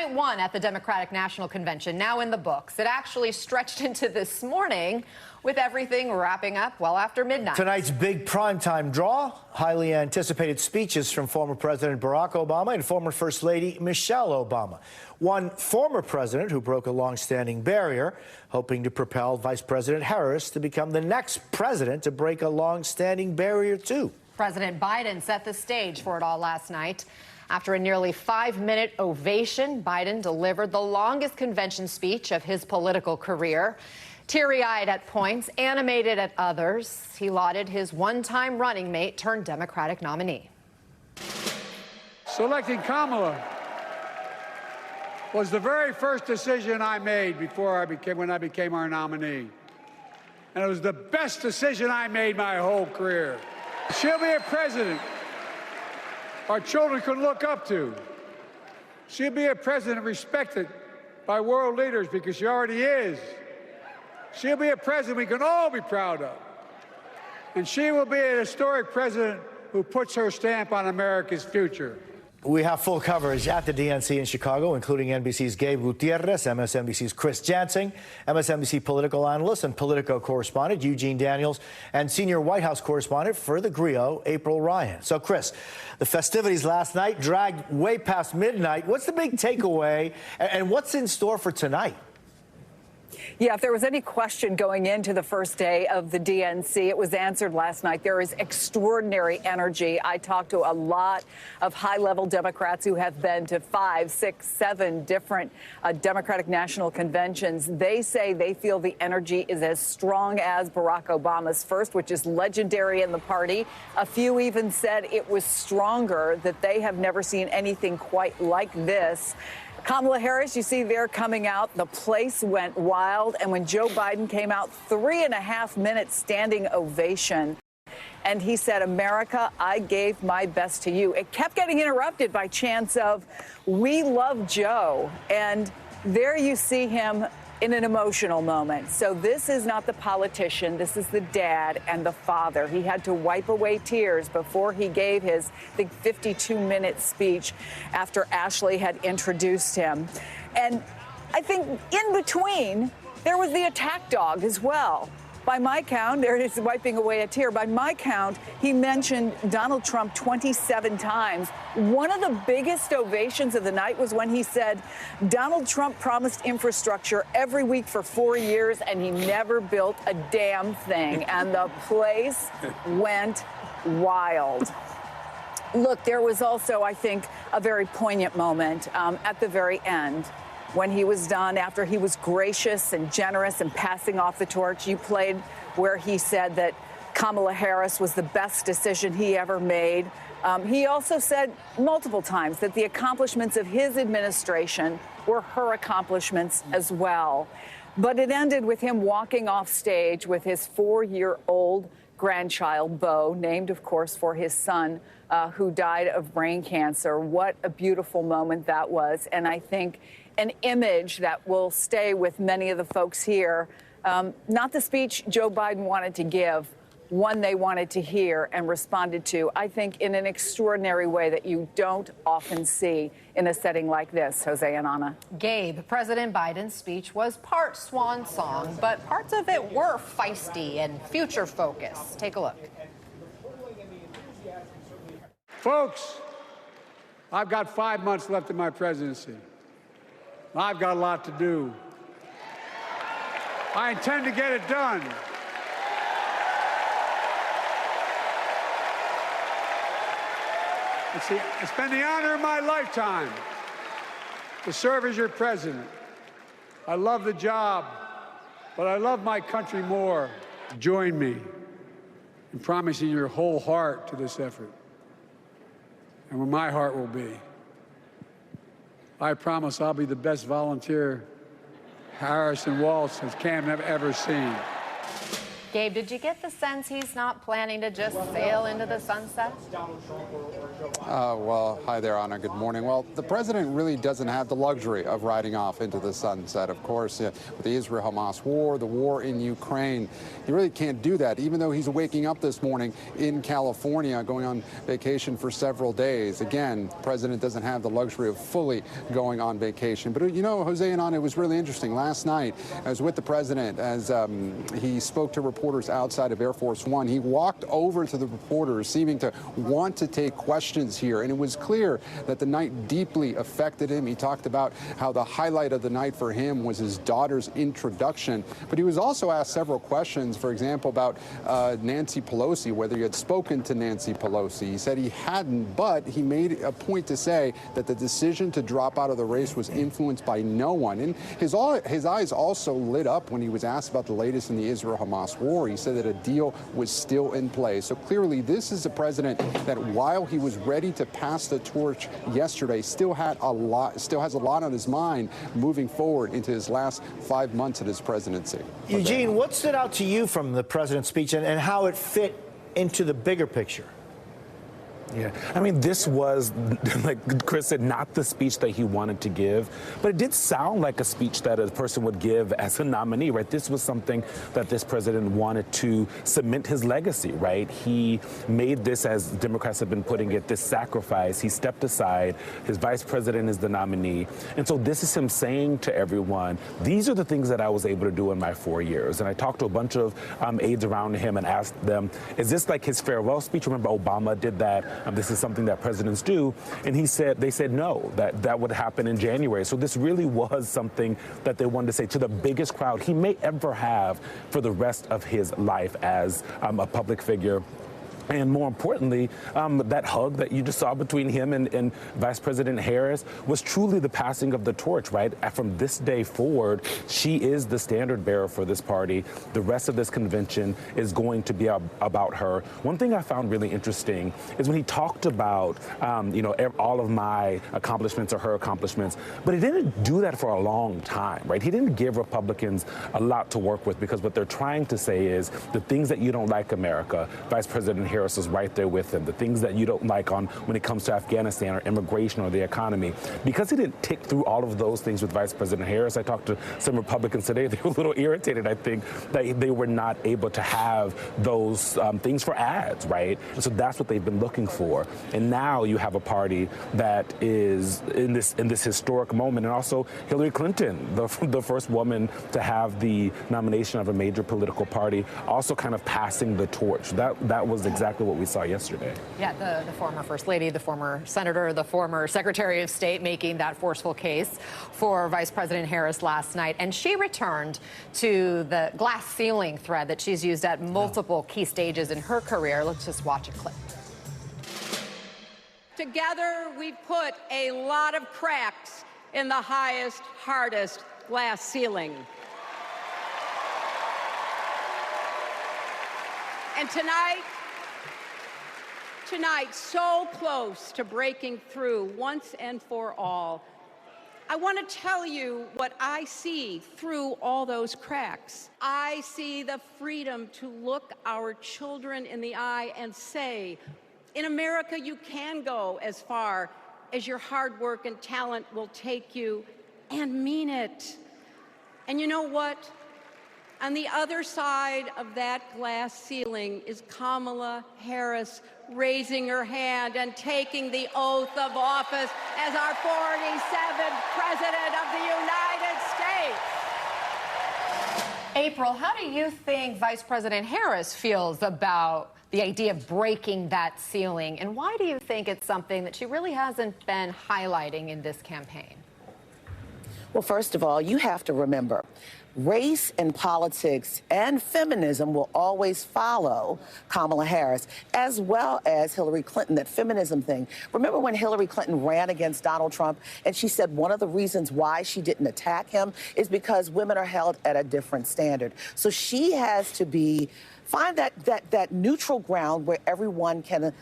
Night one at the Democratic National Convention, now in the books. It actually stretched into this morning with everything wrapping up well after midnight. Tonight's big primetime draw, highly anticipated speeches from former President Barack Obama and former First Lady Michelle Obama. One former president who broke a long-standing barrier, hoping to propel Vice President Harris to become the next president to break a long-standing barrier, too. President Biden set the stage for it all last night. After a nearly 5-minute ovation, Biden delivered the longest convention speech of his political career. Teary-eyed at points, animated at others, he lauded his one-time running mate turned Democratic nominee. Selecting Kamala was the very first decision I made when I became our nominee. And it was the best decision I made my whole career. She'll be a president our children can look up to. She'll be a president respected by world leaders because she already is. She'll be a president we can all be proud of. And she will be an historic president who puts her stamp on America's future. We have full coverage at the DNC in Chicago, including NBC's Gabe Gutierrez, MSNBC's Chris Jansing, MSNBC political analyst and Politico correspondent Eugene Daniels, and senior White House correspondent for the Griot, April Ryan. So, Chris, the festivities last night dragged way past midnight. What's the big takeaway, and what's in store for tonight? Yeah, if there was any question going into the first day of the DNC, it was answered last night. There is extraordinary energy. I talked to a lot of high-level Democrats who have been to 5, 6, 7 different Democratic National Conventions. They say they feel the energy is as strong as Barack Obama's first, which is legendary in the party. A few even said it was stronger, that they have never seen anything quite like this. Kamala Harris, you see there coming out, the place went wild. And when Joe Biden came out, 3.5 minutes standing ovation. And he said, America, I gave my best to you. It kept getting interrupted by chants of, we love Joe. And there you see him in an emotional moment. So this is not the politician. This is the dad and the father. He had to wipe away tears before he gave his, I think, 52-minute speech after Ashley had introduced him. And I think in between, there was the attack dog as well. By my count, there it is wiping away a tear. By my count, he mentioned Donald Trump 27 times. One of the biggest ovations of the night was when he said Donald Trump promised infrastructure every week for 4 years, and he never built a damn thing. And the place went wild. Look, there was also, I think, a very poignant moment at the very end. When he was done, after he was gracious and generous and passing off the torch, you played where he said that Kamala Harris was the best decision he ever made. He also said multiple times that the accomplishments of his administration were her accomplishments as well. But it ended with him walking off stage with his 4-year-old grandchild, Beau, named, of course, for his son, who died of brain cancer. What a beautiful moment that was. And I think an image that will stay with many of the folks here. Not the speech Joe Biden wanted to give, one they wanted to hear and responded to, I think, in an extraordinary way that you don't often see in a setting like this, Jose and Anna. Gabe, President Biden's speech was part swan song, but parts of it were feisty and future-focused. Take a look. Folks, I've got 5 months left in my presidency. I've got a lot to do. I intend to get it done. It's been the honor of my lifetime to serve as your president. I love the job, but I love my country more. Join me in promising your whole heart to this effort, and where my heart will be. I promise I'll be the best volunteer Harris and Walz and Cam have ever seen. Gabe, did you get the sense he's not planning to just sail into the sunset? Well, hi there, Anna. Good morning. Well, the president really doesn't have the luxury of riding off into the sunset. Of course, with the Israel-Hamas war, the war in Ukraine, he really can't do that, even though he's waking up this morning in California, going on vacation for several days. Again, the president doesn't have the luxury of fully going on vacation. But, you know, Jose and Anna, it was really interesting. Last night, I was with the president as he spoke to reporters outside of Air Force One. He walked over to the reporters, seeming to want to take questions here. And it was clear that the night deeply affected him. He talked about how the highlight of the night for him was his daughter's introduction. But he was also asked several questions, for example, about Nancy Pelosi, whether he had spoken to Nancy Pelosi. He said he hadn't, but he made a point to say that the decision to drop out of the race was influenced by no one. And his eyes also lit up when he was asked about the latest in the Israel-Hamas war. He said that a deal was still in play. So clearly, this is a president that, while he was ready to pass the torch yesterday, still has a lot on his mind moving forward into his last 5 months of his presidency. Eugene, what stood out to you from the president's speech and how it fit into the bigger picture? Yeah, I mean, this was, like Chris said, not the speech that he wanted to give, but it did sound like a speech that a person would give as a nominee, right? This was something that this president wanted to cement his legacy, right? He made this, as Democrats have been putting it, this sacrifice. He stepped aside. His vice president is the nominee. And so this is him saying to everyone, these are the things that I was able to do in my 4 years. And I talked to a bunch of aides around him and asked them, is this like his farewell speech? Remember, Obama did that. This is something that presidents do. And they said no, that would happen in January. So this really was something that they wanted to say to the biggest crowd he may ever have for the rest of his life as a public figure. And more importantly, that hug that you just saw between him and Vice President Harris was truly the passing of the torch, right? From this day forward, she is the standard bearer for this party. The rest of this convention is going to be about her. One thing I found really interesting is when he talked about, all of my accomplishments are her accomplishments, but he didn't do that for a long time, right? He didn't give Republicans a lot to work with, because what they're trying to say is the things that you don't like, America, Vice President Harris is right there with him. The things that you don't like when it comes to Afghanistan or immigration or the economy. Because he didn't tick through all of those things with Vice President Harris, I talked to some Republicans today. They were a little irritated, I think, that they were not able to have those things for ads, right? And so that's what they've been looking for. And now you have a party that is in this historic moment. And also Hillary Clinton, the first woman to have the nomination of a major political party, also kind of passing the torch. That was exactly what we saw yesterday. Yeah, the former First Lady, the former Senator, the former Secretary of State making that forceful case for Vice President Harris last night. And she returned to the glass ceiling thread that she's used at multiple key stages in her career. Let's just watch a clip. Together, we've put a lot of cracks in the highest, hardest glass ceiling. And tonight, so close to breaking through once and for all, I want to tell you what I see through all those cracks. I see the freedom to look our children in the eye and say, in America, you can go as far as your hard work and talent will take you, and mean it. And you know what? On the other side of that glass ceiling is Kamala Harris raising her hand and taking the oath of office as our 47th President of the United States. April, how do you think Vice President Harris feels about the idea of breaking that ceiling? And why do you think it's something that she really hasn't been highlighting in this campaign? Well, first of all, you have to remember, race and politics and feminism will always follow Kamala Harris, as well as Hillary Clinton, that feminism thing. Remember when Hillary Clinton ran against Donald Trump and she said one of the reasons why she didn't attack him is because women are held at a different standard. So she has to find that neutral ground where everyone can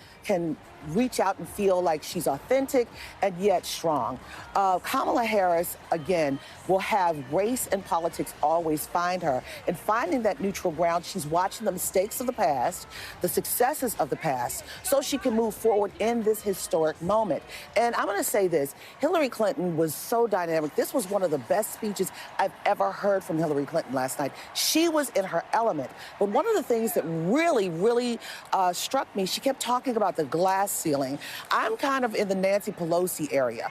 reach out and feel like she's authentic and yet strong. Kamala Harris, again, will have race and politics always find her. And finding that neutral ground, she's watching the mistakes of the past, the successes of the past, so she can move forward in this historic moment. And I'm going to say this, Hillary Clinton was so dynamic. This was one of the best speeches I've ever heard from Hillary Clinton last night. She was in her element. But one of the things that really struck me, she kept talking about the glass ceiling. I'm kind of in the Nancy Pelosi area,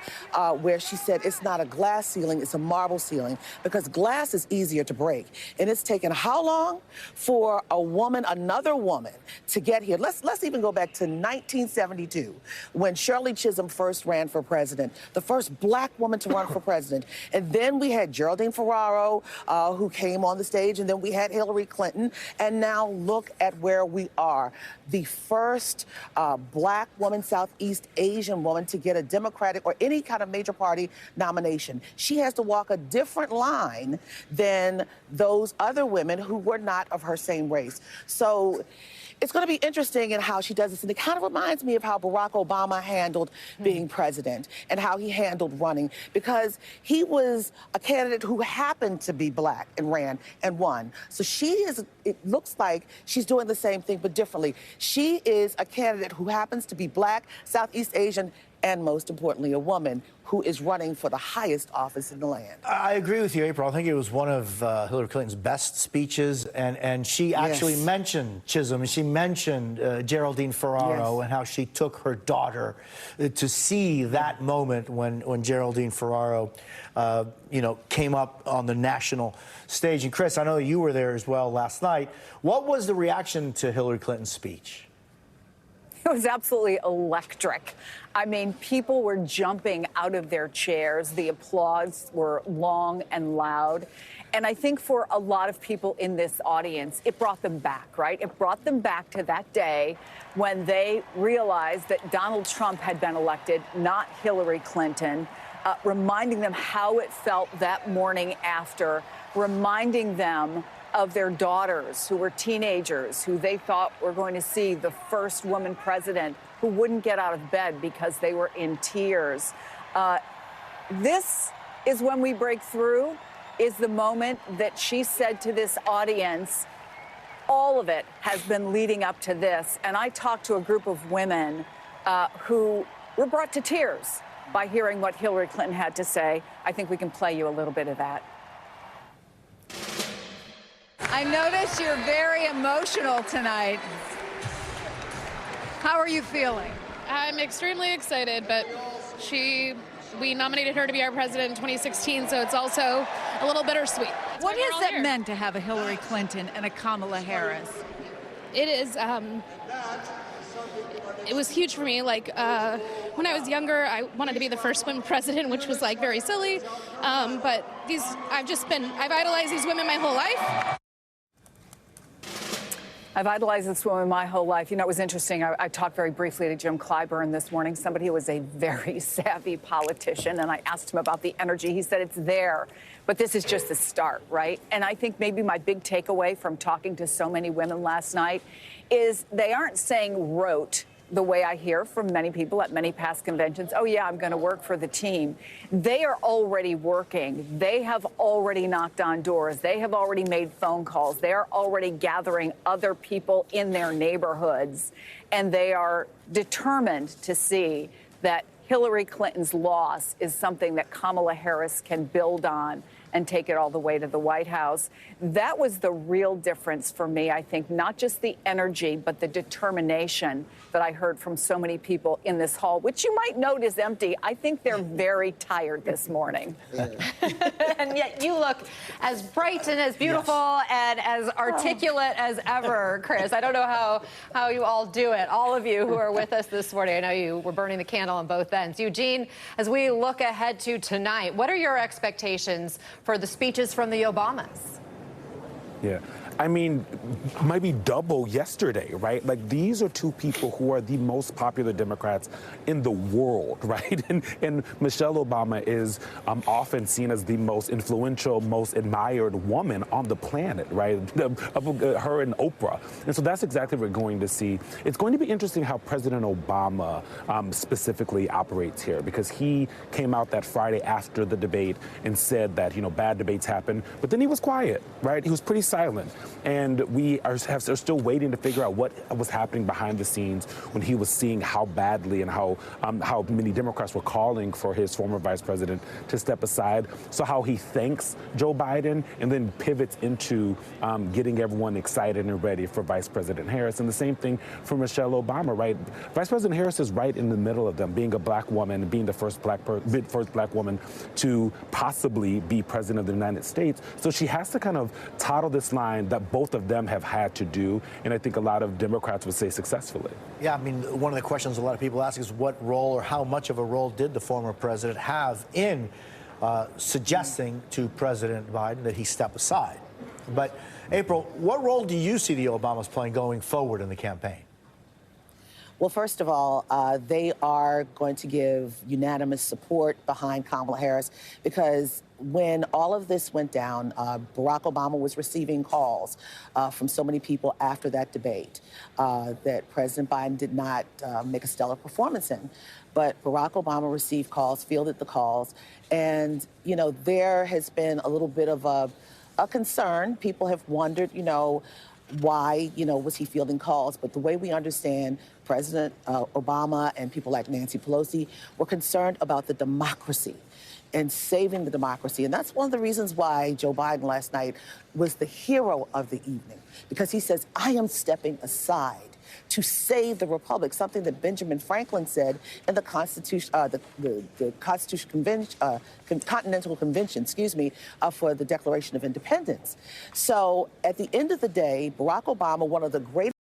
where she said it's not a glass ceiling, it's a marble ceiling, because glass is easier to break. And it's taken how long for a woman, another woman, to get here? Let's even go back to 1972, when Shirley Chisholm first ran for president, the first black woman to run for president. And then we had Geraldine Ferraro, who came on the stage, and then we had Hillary Clinton. And now look at where we are. The first black woman, Southeast Asian woman to get a Democratic or any kind of major party nomination. She has to walk a different line than those other women who were not of her same race. So it's going to be interesting in how she does this. And it kind of reminds me of how Barack Obama handled being president and how he handled running, because he was a candidate who happened to be black and ran and won. So it looks like she's doing the same thing, but differently. She is a candidate who happens to be black, Southeast Asian, and most importantly, a woman who is running for the highest office in the land. I agree with you, April. I think it was one of Hillary Clinton's best speeches, and she actually mentioned Chisholm, and she mentioned Geraldine Ferraro, and how she took her daughter to see that moment when Geraldine Ferraro, came up on the national stage. And Chris, I know you were there as well last night. What was the reaction to Hillary Clinton's speech? It was absolutely electric. I mean, people were jumping out of their chairs. The applause were long and loud. And I think for a lot of people in this audience, it brought them back, right? It brought them back to that day when they realized that Donald Trump had been elected, not Hillary Clinton, reminding them how it felt that morning after, reminding them of their daughters who were teenagers, who they thought were going to see the first woman president, who wouldn't get out of bed because they were in tears. This is when we break through, is the moment that she said to this audience, all of it has been leading up to this. And I talked to a group of women who were brought to tears by hearing what Hillary Clinton had to say. I think we can play you a little bit of that. I notice you're very emotional tonight. How are you feeling? I'm extremely excited, but we nominated her to be our president in 2016, so it's also a little bittersweet. What has it meant to have a Hillary Clinton and a Kamala Harris? It is, it was huge for me. Like, when I was younger, I wanted to be the first woman president, which was like very silly. But I've idolized these women my whole life. I've idolized this woman my whole life. You know, it was interesting. I talked very briefly to Jim Clyburn this morning, somebody who was a very savvy politician, and I asked him about the energy. He said it's there, but this is just the start, right? And I think maybe my big takeaway from talking to so many women last night is they aren't saying rote the way I hear from many people at many past conventions, oh, yeah, I'm going to work for the team. They are already working. They have already knocked on doors. They have already made phone calls. They are already gathering other people in their neighborhoods. And they are determined to see that Hillary Clinton's loss is something that Kamala Harris can build on and take it all the way to the White House. That was the real difference for me, I think, not just the energy, but the determination that I heard from so many people in this hall, which you might note is empty. I think they're very tired this morning. And yet you look as bright and as beautiful and as articulate as ever, Chris. I don't know how you all do it, all of you who are with us this morning. I know you were burning the candle on both ends. Eugene, as we look ahead to tonight, what are your expectations for the speeches from the Obamas? Yeah. I mean, maybe double yesterday, right? Like, these are two people who are the most popular Democrats in the world, right? And Michelle Obama is often seen as the most influential, most admired woman on the planet, right? Her and Oprah. And so that's exactly what we're going to see. It's going to be interesting how President Obama specifically operates here, because he came out that Friday after the debate and said that, you know, bad debates happen, but then he was quiet, right? He was pretty silent. And we are still waiting to figure out what was happening behind the scenes when he was seeing how badly and how many Democrats were calling for his former vice president to step aside. So how he thanks Joe Biden and then pivots into getting everyone excited and ready for Vice President Harris. And the same thing for Michelle Obama, right? Vice President Harris is right in the middle of them, being a black woman, being the first black woman to possibly be president of the United States. So she has to kind of toddle this line that both of them have had to do, and I think a lot of Democrats would say successfully. Yeah, I mean, one of the questions a lot of people ask is what role or how much of a role did the former president have in suggesting to President Biden that he step aside? But, April, what role do you see the Obamas playing going forward in the campaign? Well, first of all, they are going to give unanimous support behind Kamala Harris, because when all of this went down, Barack Obama was receiving calls from so many people after that debate that President Biden did not make a stellar performance in. But Barack Obama received calls, fielded the calls, and, you know, there has been a little bit of a concern. People have wondered, you know, why, you know, was he fielding calls? But the way we understand President Obama and people like Nancy Pelosi were concerned about the democracy and saving the democracy. And that's one of the reasons why Joe Biden last night was the hero of the evening, because he says, I am stepping aside to save the republic, something that Benjamin Franklin said in the Constitution, the Continental Convention, for the Declaration of Independence. So at the end of the day, Barack Obama, one of the greatest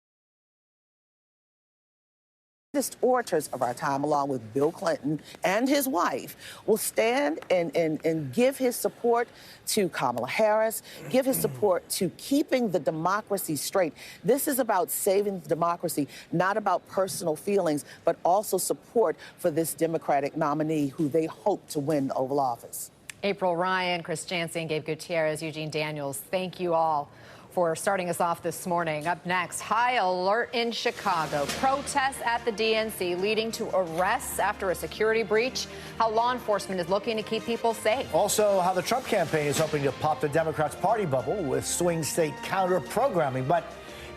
orators of our time, along with Bill Clinton and his wife, will stand and give his support to Kamala Harris, give his support to keeping the democracy straight. This is about saving the democracy, not about personal feelings, but also support for this Democratic nominee who they hope to win the Oval Office. April Ryan, Chris Jansen, Gabe Gutierrez, Eugene Daniels, thank you all for starting us off this morning. Up next, high alert in Chicago. Protests at the DNC leading to arrests after a security breach. How law enforcement is looking to keep people safe. Also, how the Trump campaign is hoping to pop the Democrats' party bubble with swing state counter-programming. But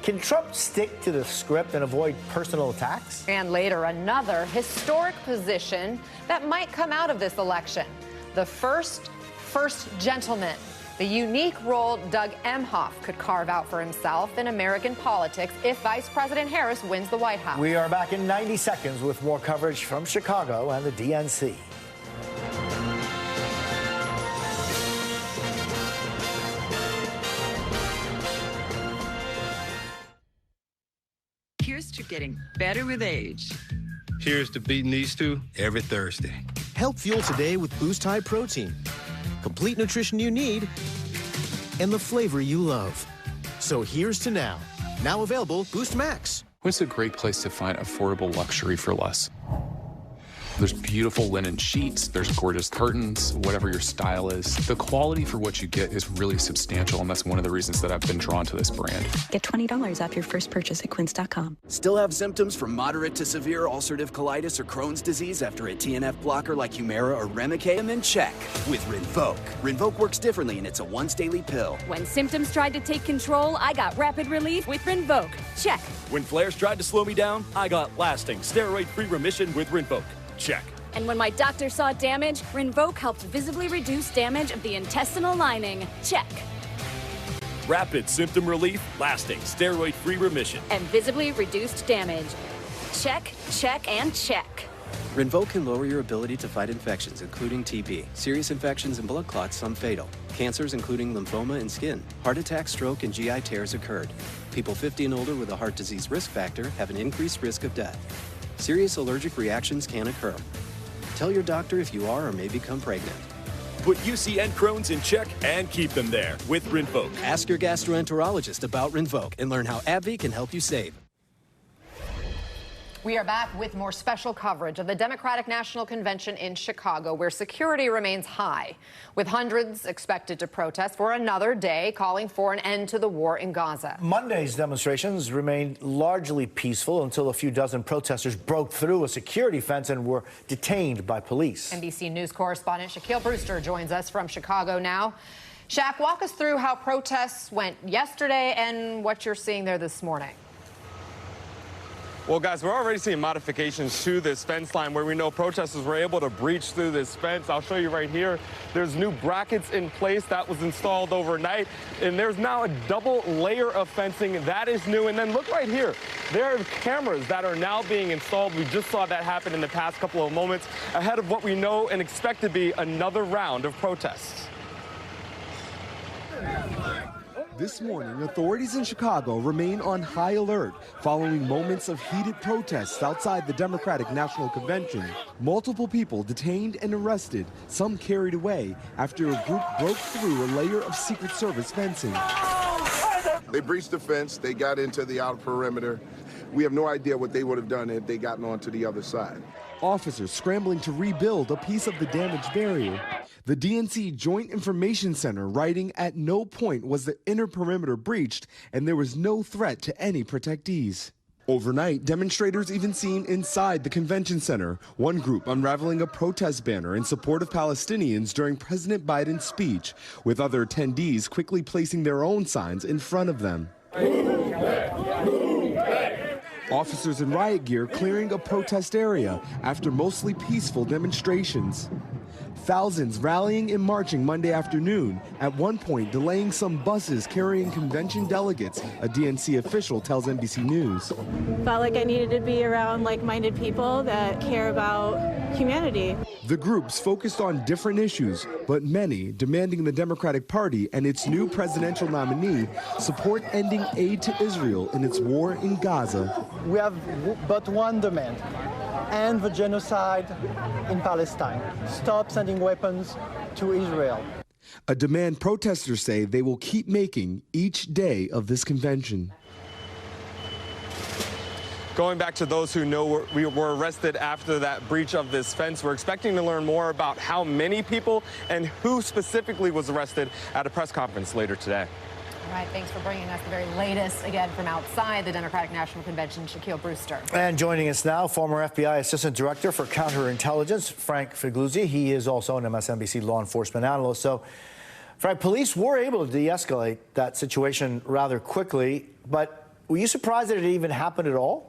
can Trump stick to the script and avoid personal attacks? And later, another historic position that might come out of this election. The first gentleman. The unique role Doug Emhoff could carve out for himself in American politics if Vice President Harris wins the White House. We are back in 90 seconds with more coverage from Chicago and the DNC. Here's to getting better with age. Here's to beating these two every Thursday. Help fuel today with Boost High Protein. Complete nutrition you need and the flavor you love. So here's to now. Now available Boost Max. What's a great place to find affordable luxury for less? There's beautiful linen sheets, there's gorgeous curtains, whatever your style is. The quality for what you get is really substantial, and that's one of the reasons that I've been drawn to this brand. Get $20 off your first purchase at quince.com. Still have symptoms from moderate to severe ulcerative colitis or Crohn's disease after a TNF blocker like Humira or Remicade? Then check with Rinvoq. Rinvoq works differently, and it's a once-daily pill. When symptoms tried to take control, I got rapid relief with Rinvoq. Check. When flares tried to slow me down, I got lasting steroid-free remission with Rinvoq. Check. And when my doctor saw damage, Rinvoq helped visibly reduce damage of the intestinal lining. Check. Rapid symptom relief, lasting steroid-free remission. And visibly reduced damage. Check, check, and check. Rinvoq can lower your ability to fight infections, including TB, serious infections and blood clots, some fatal. Cancers, including lymphoma and skin. Heart attack, stroke, and GI tears occurred. People 50 and older with a heart disease risk factor have an increased risk of death. Serious allergic reactions can occur. Tell your doctor if you are or may become pregnant. Put UC and Crohn's in check and keep them there with Rinvoq. Ask your gastroenterologist about Rinvoq and learn how AbbVie can help you save. We are back with more special coverage of the Democratic National Convention in Chicago, where security remains high, with hundreds expected to protest for another day, calling for an end to the war in Gaza. Monday's demonstrations remained largely peaceful until a few dozen protesters broke through a security fence and were detained by police. NBC News correspondent Shaquille Brewster joins us from Chicago now. Shaq, walk us through how protests went yesterday and what you're seeing there this morning. Well, guys, we're already seeing modifications to this fence line where we know protesters were able to breach through this fence. I'll show you right here. There's new brackets in place that was installed overnight, and there's now a double layer of fencing that is new. And then look right here. There are cameras that are now being installed. We just saw that happen in the past couple of moments ahead of what we know and expect to be another round of protests. This morning, authorities in Chicago remain on high alert following moments of heated protests outside the Democratic National Convention. Multiple people detained and arrested, some carried away after a group broke through a layer of Secret Service fencing. They breached the fence, they got into the outer perimeter. We have no idea what they would have done if they gotten onto the other side. Officers scrambling to rebuild a piece of the damaged barrier. The DNC Joint Information Center writing at no point was the inner perimeter breached and there was no threat to any protectees. Overnight, demonstrators even seen inside the convention center, one group unraveling a protest banner in support of Palestinians during President Biden's speech, with other attendees quickly placing their own signs in front of them. Officers in riot gear clearing a protest area after mostly peaceful demonstrations. Thousands rallying and marching Monday afternoon, at one point delaying some buses carrying convention delegates, a DNC official tells NBC News. Felt like I needed to be around like-minded people that care about humanity. The groups focused on different issues, but many demanding the Democratic Party and its new presidential nominee support ending aid to Israel in its war in Gaza. We have but one demand: end the genocide in Palestine. Stop sending weapons to Israel. A demand protesters say they will keep making each day of this convention. Going back to those who know we were arrested after that breach of this fence, we're expecting to learn more about how many people and who specifically was arrested at a press conference later today. All right, thanks for bringing us the very latest, again, from outside the Democratic National Convention, Shaquille Brewster. And joining us now, former FBI Assistant Director for Counterintelligence, Frank Figliuzzi. He is also an MSNBC law enforcement analyst. So, Frank, police were able to de-escalate that situation rather quickly, but were you surprised that it even happened at all?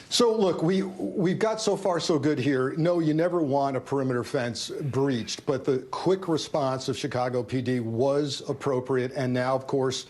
So, look, we've got so far so good here. No, you never want a perimeter fence breached, but the quick response of Chicago PD was appropriate. And now, of course,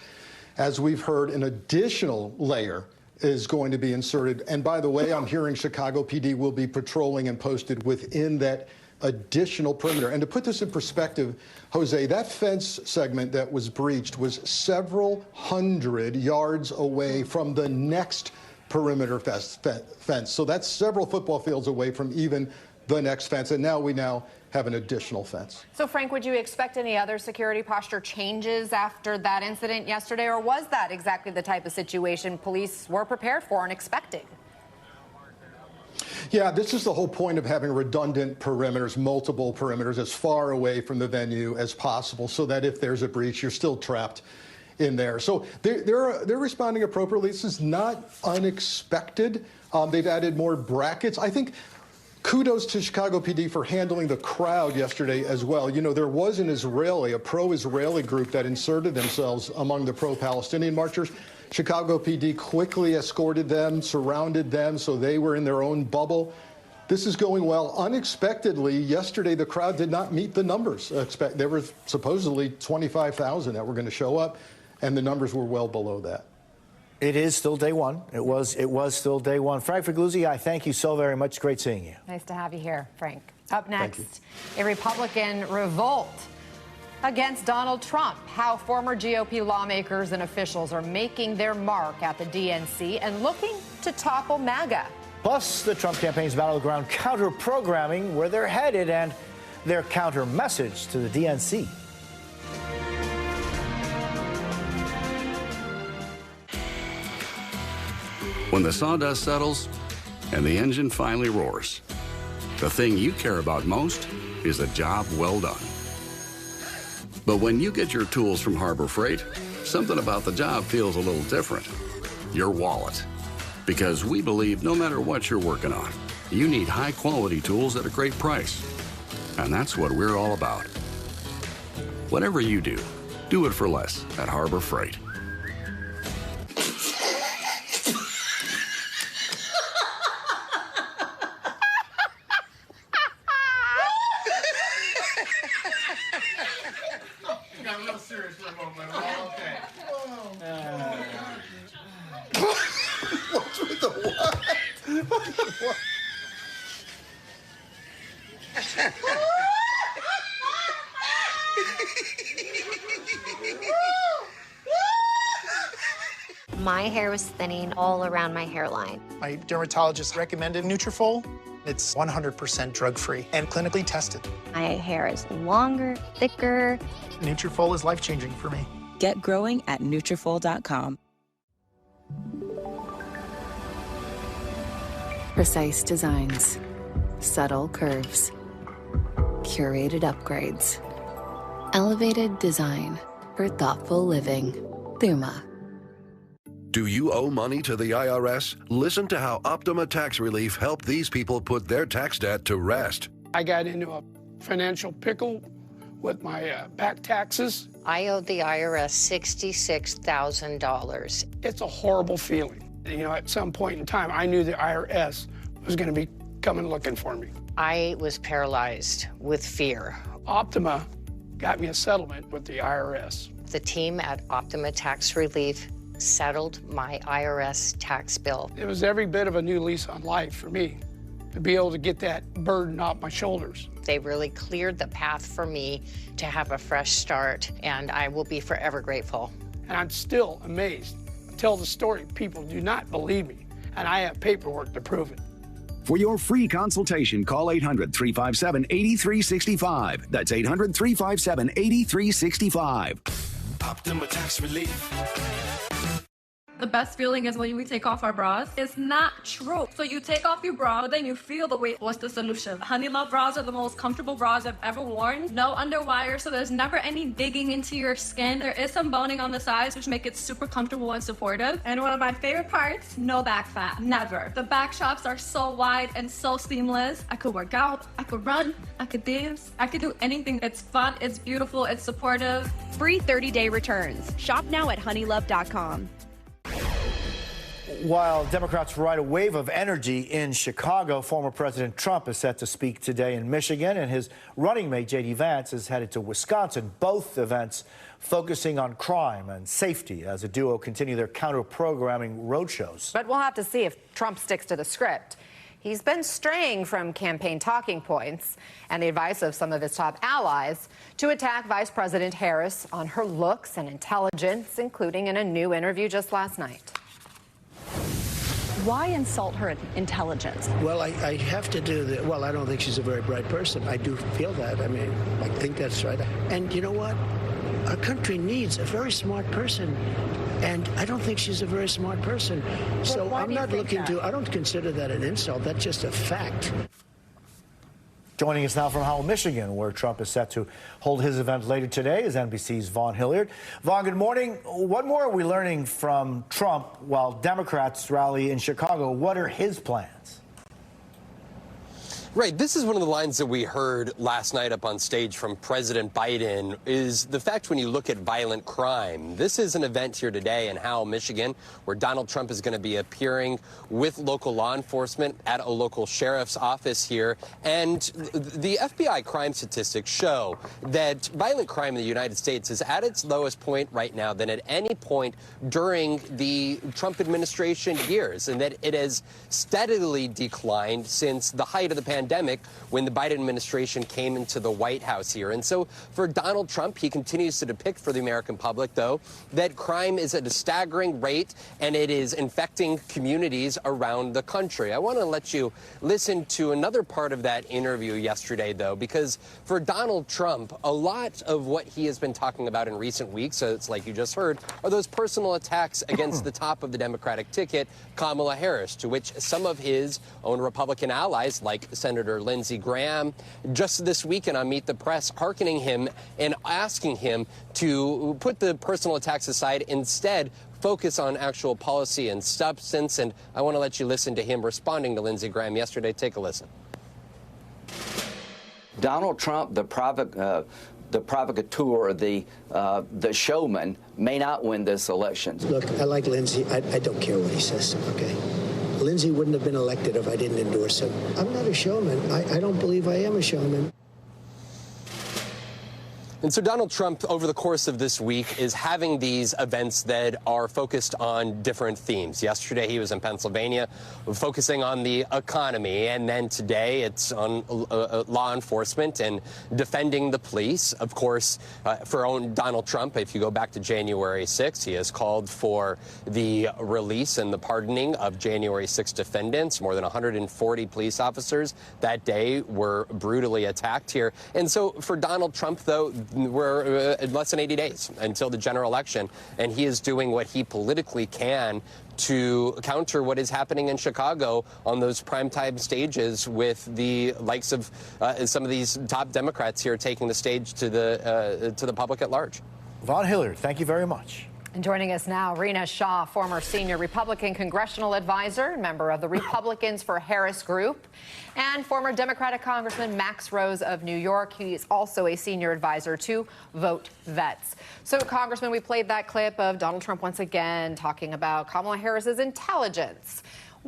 as we've heard, an additional layer is going to be inserted. And by the way, I'm hearing Chicago PD will be patrolling and posted within that additional perimeter. And to put this in perspective, Jose, that fence segment that was breached was several hundred yards away from the next perimeter fence. So that's several football fields away from even the next fence. And now we have an additional fence. So, Frank, would you expect any other security posture changes after that incident yesterday, or was that exactly the type of situation police were prepared for and expecting? Yeah, this is the whole point of having redundant perimeters, multiple perimeters, as far away from the venue as possible, so that if there's a breach, you're still trapped in there. So they're responding appropriately. This is not unexpected. They've added more brackets. I think kudos to Chicago PD for handling the crowd yesterday as well. You know, there was a pro-Israeli group that inserted themselves among the pro-Palestinian marchers. Chicago PD quickly escorted them, surrounded them, so they were in their own bubble. This is going well. Unexpectedly, yesterday, the crowd did not meet the numbers. There were supposedly 25,000 that were going to show up, and the numbers were well below that. It is still day one. It was still day one. Frank Figliuzzi, I thank you so very much. Great seeing you. Nice to have you here, Frank. Up next, a Republican revolt against Donald Trump. How former GOP lawmakers and officials are making their mark at the DNC and looking to topple MAGA. Plus, the Trump campaign's battleground counter-programming, where they're headed, and their counter-message to the DNC. When the sawdust settles and the engine finally roars, the thing you care about most is a job well done. But when you get your tools from Harbor Freight, something about the job feels a little different. Your wallet. Because we believe no matter what you're working on, you need high-quality tools at a great price. And that's what we're all about. Whatever you do it for less at Harbor Freight. What's with the what? My hair was thinning all around my hairline. My dermatologist recommended Nutrafol. It's 100% drug-free and clinically tested. My hair is longer, thicker. Nutrafol is life-changing for me. Get growing at Nutrafol.com. Precise designs, subtle curves, curated upgrades, elevated design for thoughtful living. Thuma. Do you owe money to the IRS? Listen to how Optima Tax Relief helped these people put their tax debt to rest. I got into a financial pickle with my back taxes. I owed the IRS $66,000. It's a horrible feeling. You know, at some point in time, I knew the IRS was going to be coming looking for me. I was paralyzed with fear. Optima got me a settlement with the IRS. The team at Optima Tax Relief settled my IRS tax bill. It was every bit of a new lease on life for me to be able to get that burden off my shoulders. They really cleared the path for me to have a fresh start, and I will be forever grateful. And I'm still amazed. I tell the story, people do not believe me, and I have paperwork to prove it. For your free consultation, call 800-357-8365. That's 800-357-8365. Optima Tax Relief. The best feeling is when we take off our bras. It's not true. So you take off your bra, but then you feel the weight. What's the solution? Honeylove bras are the most comfortable bras I've ever worn. No underwire, so there's never any digging into your skin. There is some boning on the sides, which make it super comfortable and supportive. And one of my favorite parts, no back fat. Never. The back shops are so wide and so seamless. I could work out, I could run, I could dance, I could do anything. It's fun, it's beautiful, it's supportive. Free 30-day returns. Shop now at honeylove.com. While Democrats ride a wave of energy in Chicago, former President Trump is set to speak today in Michigan, and his running mate, J.D. Vance, is headed to Wisconsin. Both events focusing on crime and safety as the duo continue their counter-programming roadshows. But we'll have to see if Trump sticks to the script. He's been straying from campaign talking points and the advice of some of his top allies to attack Vice President Harris on her looks and intelligence, including in a new interview just last night. Why insult her intelligence? Well, I have to do that. Well, I don't think she's a very bright person. I do feel that. I mean, I think that's right. And you know what? Our country needs a very smart person. And I don't think she's a very smart person. So I'm not looking to, I don't consider that an insult. That's just a fact. Joining us now from Howell, Michigan, where Trump is set to hold his event later today, is NBC's Vaughn Hilliard. Vaughn, good morning. What more are we learning from Trump while Democrats rally in Chicago? What are his plans? Right. This is one of the lines that we heard last night up on stage from President Biden is the fact when you look at violent crime. This is an event here today in Howell, Michigan, where Donald Trump is going to be appearing with local law enforcement at a local sheriff's office here. And the FBI crime statistics show that violent crime in the United States is at its lowest point right now than at any point during the Trump administration years, and that it has steadily declined since the height of the pandemic pandemic when the Biden administration came into the White House here. And so for Donald Trump, he continues to depict for the American public, though, that crime is at a staggering rate and it is infecting communities around the country. I want to let you listen to another part of that interview yesterday, though, because for Donald Trump, a lot of what he has been talking about in recent weeks, so it's like you just heard, are those personal attacks against the top of the Democratic ticket, Kamala Harris, to which some of his own Republican allies, like Senator Lindsey Graham, just this weekend on Meet the Press, hearkening him and asking him to put the personal attacks aside, instead focus on actual policy and substance. And I want to let you listen to him responding to Lindsey Graham yesterday. Take a listen. Donald Trump, the provocateur, the showman, may not win this election. Look, I like Lindsey. I don't care what he says, okay? Lindsey wouldn't have been elected if I didn't endorse him. I'm not a showman. I don't believe I am a showman. And so Donald Trump, over the course of this week, is having these events that are focused on different themes. Yesterday, he was in Pennsylvania focusing on the economy. And then today, it's on law enforcement and defending the police. Of course, for own Donald Trump, if you go back to January 6th, he has called for the release and the pardoning of January 6th defendants. More than 140 police officers that day were brutally attacked here. And so for Donald Trump, though, we're less than 80 days until the general election, and he is doing what he politically can to counter what is happening in Chicago on those primetime stages with the likes of some of these top Democrats here taking the stage to the public at large. Von Hilliard, thank you very much. And joining us now, Rina Shah, former senior Republican congressional advisor, member of the Republicans for Harris Group, and former Democratic Congressman Max Rose of New York. He is also a senior advisor to Vote Vets. So, Congressman, we played that clip of Donald Trump once again talking about Kamala Harris's intelligence.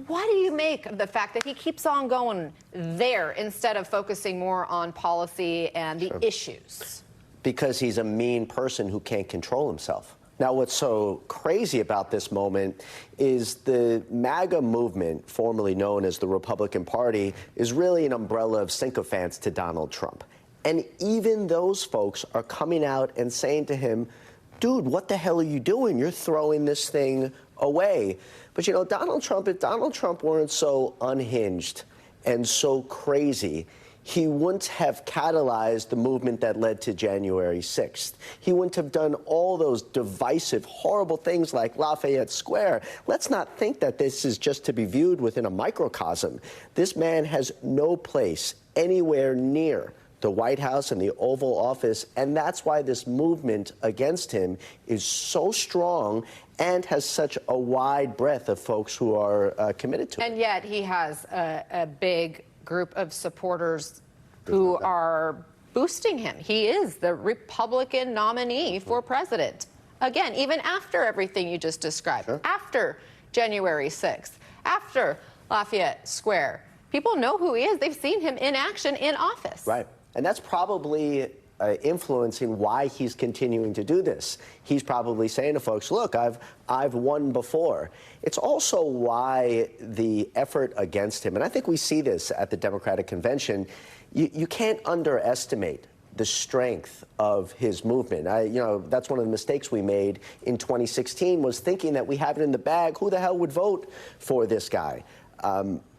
What do you make of the fact that he keeps on going there instead of focusing more on policy and the issues? Because he's a mean person who can't control himself. Now, what's so crazy about this moment is the MAGA movement, formerly known as the Republican Party, is really an umbrella of sycophants to Donald Trump. And even those folks are coming out and saying to him, dude, what the hell are you doing? You're throwing this thing away. But, you know, Donald Trump, if Donald Trump weren't so unhinged and so crazy, he wouldn't have catalyzed the movement that led to January 6th. He wouldn't have done all those divisive, horrible things like Lafayette Square. Let's not think that this is just to be viewed within a microcosm. This man has no place anywhere near the White House and the Oval Office, and that's why this movement against him is so strong and has such a wide breadth of folks who are committed to it. And yet he has a big group of supporters who are boosting him. He is the Republican nominee for president. Again, even after everything you just described, after January 6th, after Lafayette Square, people know who he is. They've seen him in action in office. Right. And that's probably influencing why he's continuing to do this. He's probably saying to folks, look, I've won before. It's also why the effort against him, and I think we see this at the Democratic Convention, you can't underestimate the strength of his movement. That's one of the mistakes we made in 2016 was thinking that we have it in the bag. Who the hell would vote for this guy?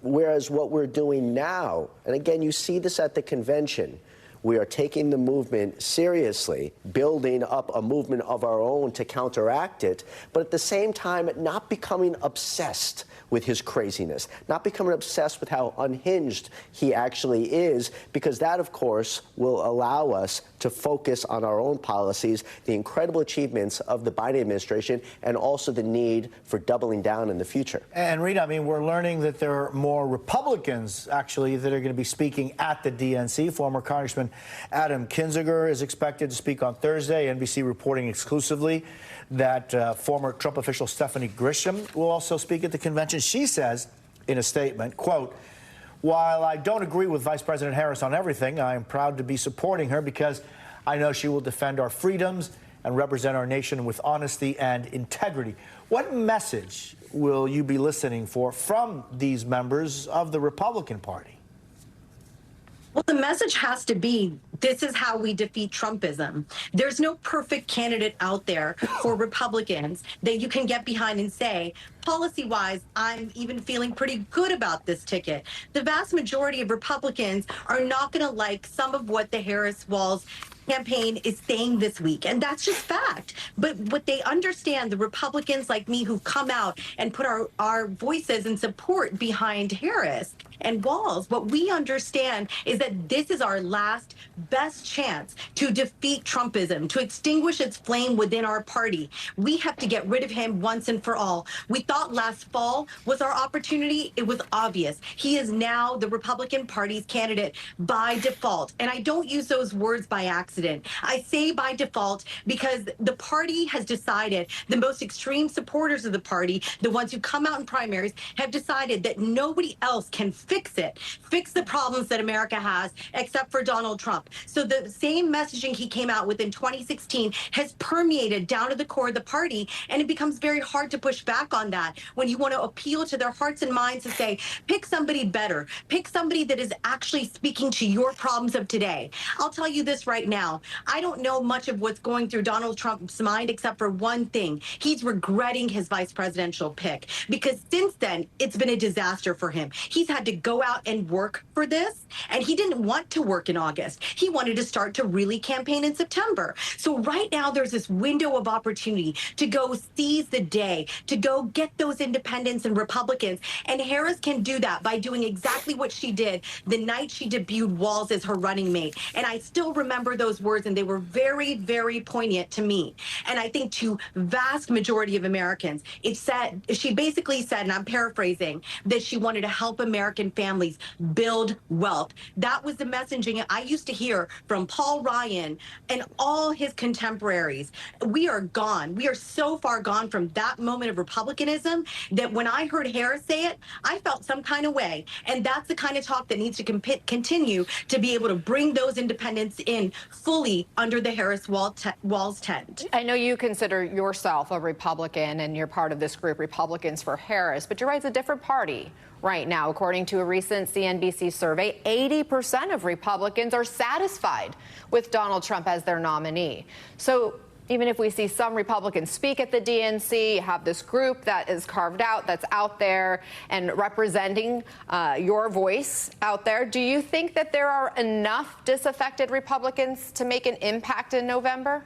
Whereas what we're doing now, and again, you see this at the convention, we are taking the movement seriously, building up a movement of our own to counteract it, but at the same time, not becoming obsessed with his craziness, not becoming obsessed with how unhinged he actually is, because that, of course, will allow us to focus on our own policies, the incredible achievements of the Biden administration, and also the need for doubling down in the future. And Rita, I mean, we're learning that there are more Republicans, actually, that are going to be speaking at the DNC. Former Congressman Adam Kinzinger is expected to speak on Thursday. NBC reporting exclusively that former Trump official Stephanie Grisham will also speak at the convention. She says in a statement, quote, while I don't agree with Vice President Harris on everything, I am proud to be supporting her because I know she will defend our freedoms and represent our nation with honesty and integrity. What message will you be listening for from these members of the Republican Party? Well, the message has to be, this is how we defeat Trumpism. There's no perfect candidate out there for Republicans that you can get behind and say, policy-wise, I'm even feeling pretty good about this ticket. The vast majority of Republicans are not going to like some of what the Harris-Walz campaign is saying this week, and that's just fact. But what they understand, the Republicans like me who've come out and put our voices and support behind Harris and Walz, what we understand is that this is our last best chance to defeat Trumpism, to extinguish its flame within our party. We have to get rid of him once and for all. We thought last fall was our opportunity. It was obvious. He is now the Republican Party's candidate by default. And I don't use those words by accident. I say by default because the party has decided, the most extreme supporters of the party, the ones who come out in primaries, have decided that nobody else can fix the problems that America has, except for Donald Trump. So the same messaging he came out with in 2016 has permeated down to the core of the party, and it becomes very hard to push back on that when you want to appeal to their hearts and minds to say, pick somebody better, pick somebody that is actually speaking to your problems of today. I'll tell you this right now. I don't know much of what's going through Donald Trump's mind except for one thing. He's regretting his vice presidential pick, because since then, it's been a disaster for him. He's had to go out and work for this, and he didn't want to work in August. He wanted to start to really campaign in September. So right now, there's this window of opportunity to go seize the day, to go get those independents and Republicans, and Harris can do that by doing exactly what she did the night she debuted Walz as her running mate. And I still remember those words, and they were very, very poignant to me. And I think to vast majority of Americans, she basically said, and I'm paraphrasing, that she wanted to help American families build wealth. That was the messaging I used to hear from Paul Ryan and all his contemporaries. We are gone. We are so far gone from that moment of republicanism that when I heard Harris say it, I felt some kind of way. And that's the kind of talk that needs to continue to be able to bring those independents in fully under the Harris-Walz tent. I know you consider yourself a Republican, and you're part of this group, Republicans for Harris, but you're right, it's a different party right now. According to a recent CNBC survey, 80% of Republicans are satisfied with Donald Trump as their nominee. So even if we see some Republicans speak at the DNC, you have this group that is carved out, that's out there and representing your voice out there. Do you think that there are enough disaffected Republicans to make an impact in November?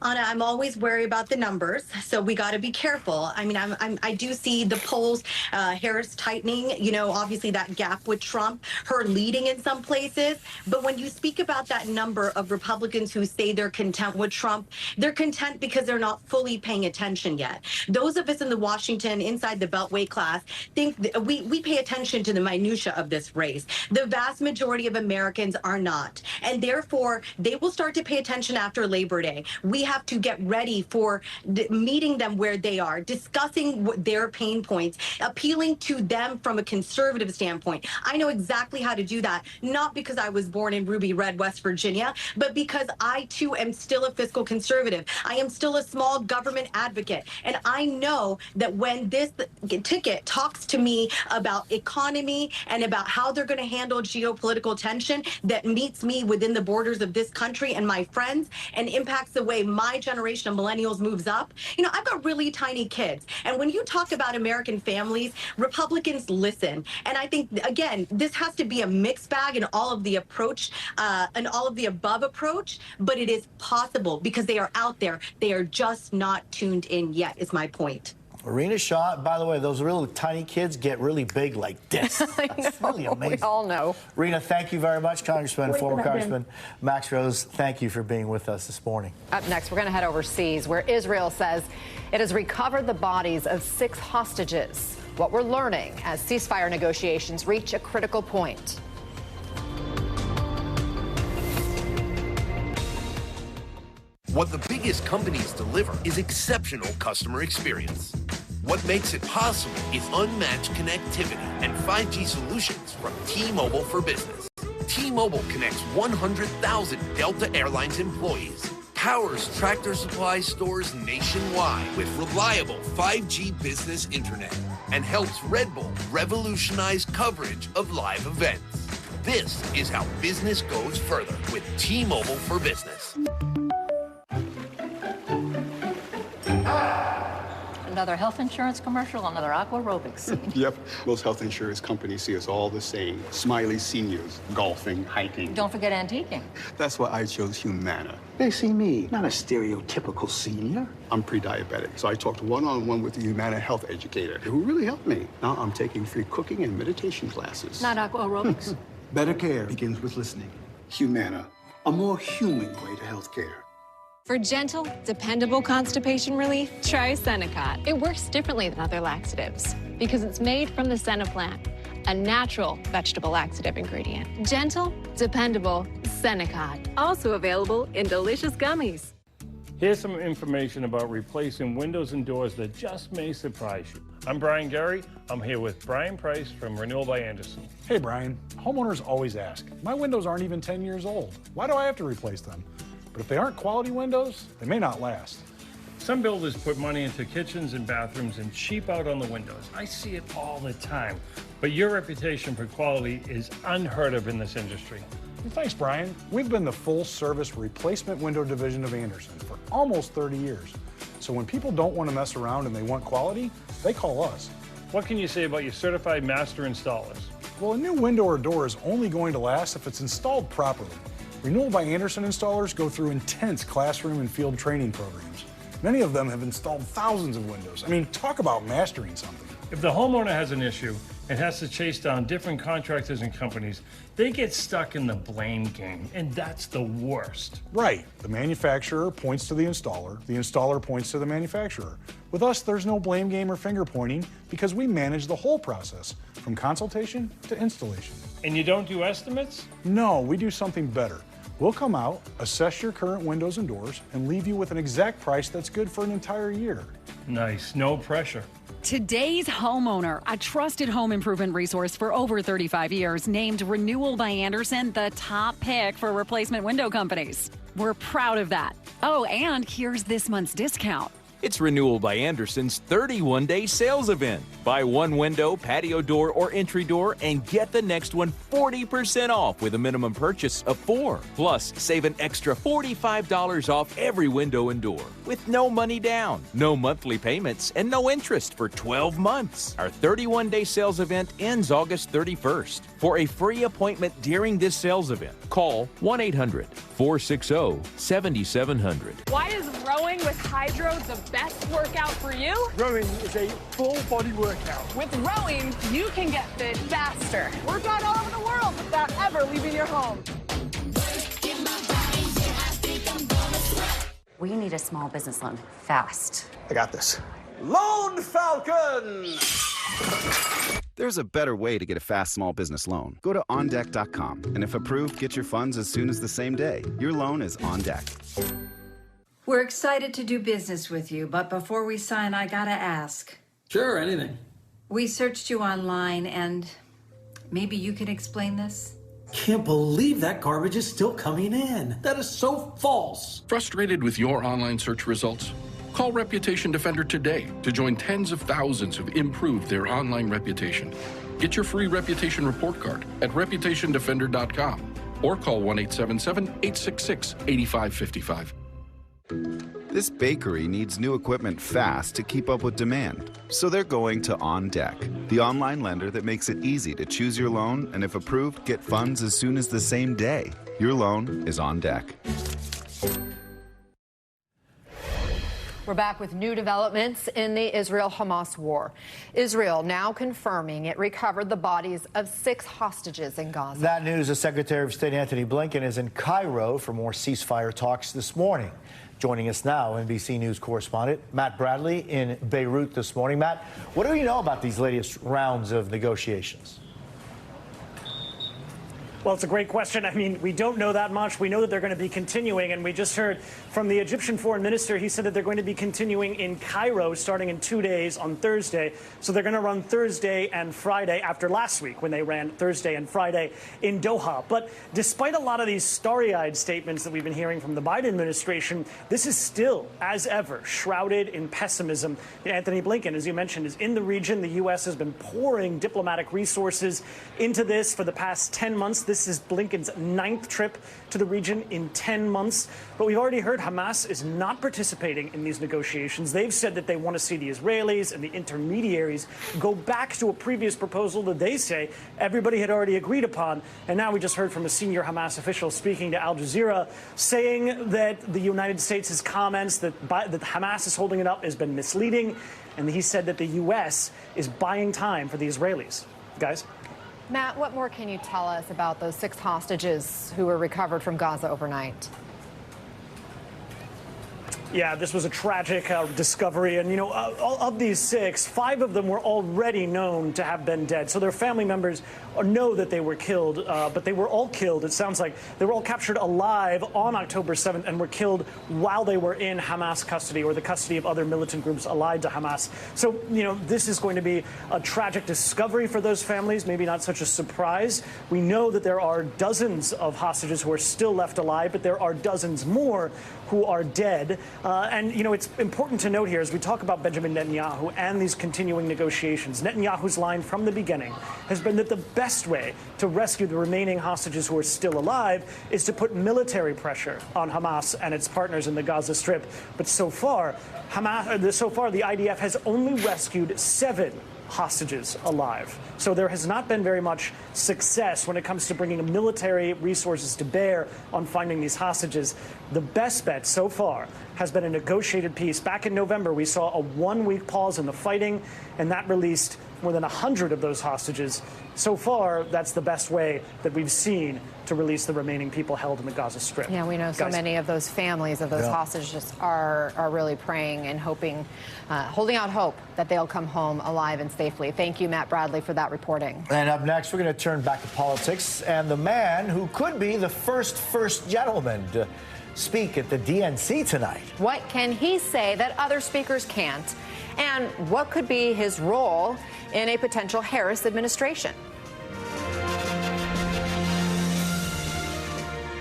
Anna, I'm always worried about the numbers, so we got to be careful. I mean, I do see the polls, Harris tightening, you know, obviously that gap with Trump, her leading in some places. But when you speak about that number of Republicans who say they're content with Trump, they're content because they're not fully paying attention yet. Those of us in the Washington, inside the Beltway class, think we pay attention to the minutia of this race. The vast majority of Americans are not. And therefore, they will start to pay attention after Labor Day. We have to get ready for meeting them where they are, discussing their pain points, appealing to them from a conservative standpoint. I know exactly how to do that, not because I was born in Ruby Red, West Virginia, but because I too am still a fiscal conservative. I am still a small government advocate. And I know that when this ticket talks to me about economy and about how they're going to handle geopolitical tension that meets me within the borders of this country and my friends and impacts the way my generation of millennials moves up. You know, I've got really tiny kids. And when you talk about American families, Republicans listen. And I think, again, this has to be a mixed bag in all of the approach, and all of the above approach, but it is possible because they are out there. They are just not tuned in yet, is my point. Rena Shaw, by the way, those really tiny kids get really big like this. That's really amazing. We all know. Rena, thank you very much, Congressman, former Congressman Max Rose. Thank you for being with us this morning. Up next, we're going to head overseas, where Israel says it has recovered the bodies of 6 hostages. What we're learning as ceasefire negotiations reach a critical point. What the biggest companies deliver is exceptional customer experience. What makes it possible is unmatched connectivity and 5G solutions from T-Mobile for Business. T-Mobile connects 100,000 Delta Airlines employees, powers Tractor Supply stores nationwide with reliable 5G business internet, and helps Red Bull revolutionize coverage of live events. This is how business goes further with T-Mobile for Business. Another health insurance commercial, another aqua aerobics scene. Yep, most health insurance companies see us all the same. Smiley seniors, golfing, hiking. Don't forget antiquing. That's why I chose Humana. They see me, not a stereotypical senior. I'm pre-diabetic, so I talked one-on-one with the Humana health educator who really helped me. Now I'm taking free cooking and meditation classes. Not aqua aerobics. Better care begins with listening. Humana, a more human way to health care. For gentle, dependable constipation relief, try Senecot. It works differently than other laxatives because it's made from the senna plant, a natural vegetable laxative ingredient. Gentle, dependable Senecot. Also available in delicious gummies. Here's some information about replacing windows and doors that just may surprise you. I'm Brian Gary. I'm here with Brian Price from Renewal by Andersen. Hey, Brian. Homeowners always ask, my windows aren't even 10 years old. Why do I have to replace them? But if they aren't quality windows, they may not last. Some builders put money into kitchens and bathrooms and cheap out on the windows. I see it all the time. But your reputation for quality is unheard of in this industry. Well, thanks, Brian. We've been the full-service replacement window division of Andersen for almost 30 years. So when people don't want to mess around and they want quality, they call us. What can you say about your certified master installers? Well, a new window or door is only going to last if it's installed properly. Renewal by Andersen installers go through intense classroom and field training programs. Many of them have installed thousands of windows. I mean, talk about mastering something. If the homeowner has an issue and has to chase down different contractors and companies, they get stuck in the blame game, and that's the worst. Right. The manufacturer points to the installer points to the manufacturer. With us, there's no blame game or finger pointing because we manage the whole process, from consultation to installation. And you don't do estimates? No, we do something better. We'll come out, assess your current windows and doors, and leave you with an exact price that's good for an entire year. Nice, no pressure. Today's homeowner, a trusted home improvement resource for over 35 years, named Renewal by Andersen the top pick for replacement window companies. We're proud of that. Oh, and here's this month's discount. It's Renewal by Andersen's 31-day sales event. Buy one window, patio door, or entry door and get the next one 40% off with a minimum purchase of 4. Plus, save an extra $45 off every window and door with no money down, no monthly payments, and no interest for 12 months. Our 31-day sales event ends August 31st. For a free appointment during this sales event, call 1-800-460-7700. Why is rowing with Hydro the best workout for you? Rowing is a full body workout. With rowing, you can get fit faster. Work out all over the world without ever leaving your home. We need a small business loan fast. I got this. Loan Falcon! There's a better way to get a fast small business loan. Go to OnDeck.com, and if approved, get your funds as soon as the same day. Your loan is on deck. We're excited to do business with you, but before we sign, I gotta ask. Sure, anything. We searched you online, and maybe you can explain this? Can't believe that garbage is still coming in. That is so false. Frustrated with your online search results? Call Reputation Defender today to join tens of thousands who've improved their online reputation. Get your free reputation report card at reputationdefender.com or call 1-877-866-8555. This bakery needs new equipment fast to keep up with demand. So they're going to OnDeck, the online lender that makes it easy to choose your loan and, if approved, get funds as soon as the same day. Your loan is on deck. We're back with new developments in the Israel-Hamas war. Israel now confirming it recovered the bodies of 6 hostages in Gaza. That news, the Secretary of State Anthony Blinken is in Cairo for more ceasefire talks this morning. Joining us now, NBC News correspondent Matt Bradley in Beirut this morning. Matt, what do you know about these latest rounds of negotiations? Well, it's a great question. I mean, we don't know that much. We know that they're going to be continuing, and we just heard from the Egyptian foreign minister. He said that they're going to be continuing in Cairo starting in 2 days on Thursday. So they're going to run Thursday and Friday after last week when they ran Thursday and Friday in Doha. But despite a lot of these starry-eyed statements that we've been hearing from the Biden administration, this is still, as ever, shrouded in pessimism. Anthony Blinken, as you mentioned, is in the region. The U.S. has been pouring diplomatic resources into this for the past 10 months. This is Blinken's 9th trip to the region in 10 months. But we've already heard Hamas is not participating in these negotiations. They've said that they want to see the Israelis and the intermediaries go back to a previous proposal that they say everybody had already agreed upon. And now we just heard from a senior Hamas official speaking to Al Jazeera saying that the United States' comments that Hamas is holding it up has been misleading. And he said that the U.S. is buying time for the Israelis. Guys? Matt, what more can you tell us about those 6 hostages who were recovered from Gaza overnight? Yeah, this was a tragic discovery. And, you know, of these 6, 5 of them were already known to have been dead. So their family members know that they were killed, but they were all killed. It sounds like they were all captured alive on October 7th and were killed while they were in Hamas custody or the custody of other militant groups allied to Hamas. So, you know, this is going to be a tragic discovery for those families, maybe not such a surprise. We know that there are dozens of hostages who are still left alive, but there are dozens more who are dead. And, you know, it's important to note here as we talk about Benjamin Netanyahu and these continuing negotiations, Netanyahu's line from the beginning has been that the best way to rescue the remaining hostages who are still alive is to put military pressure on Hamas and its partners in the Gaza Strip. But so far, the IDF has only rescued 7 hostages alive. So there has not been very much success when it comes to bringing military resources to bear on finding these hostages. The best bet so far has been a negotiated peace. Back in November, we saw a 1-week pause in the fighting, and that released more than 100 of those hostages. So far, that's the best way that we've seen to release the remaining people held in the Gaza Strip. Yeah, we know so many of those families of those hostages are really praying and hoping, holding out hope that they'll come home alive and safely. Thank you, Matt Bradley, for that reporting. And up next, we're going to turn back to politics and the man who could be the first gentleman to speak at the DNC tonight. What can he say that other speakers can't? And what could be his role in a potential Harris administration?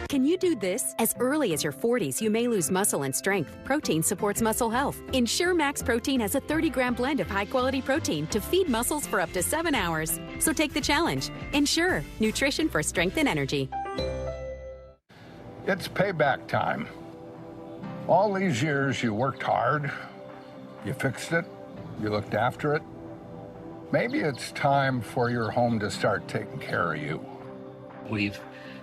Can you do this? As early as your 40s, you may lose muscle and strength. Protein supports muscle health. Ensure Max Protein has a 30-gram blend of high-quality protein to feed muscles for up to 7 hours. So take the challenge. Ensure nutrition for strength and energy. It's payback time. All these years you worked hard, you fixed it, you looked after it. Maybe it's time for your home to start taking care of you. We've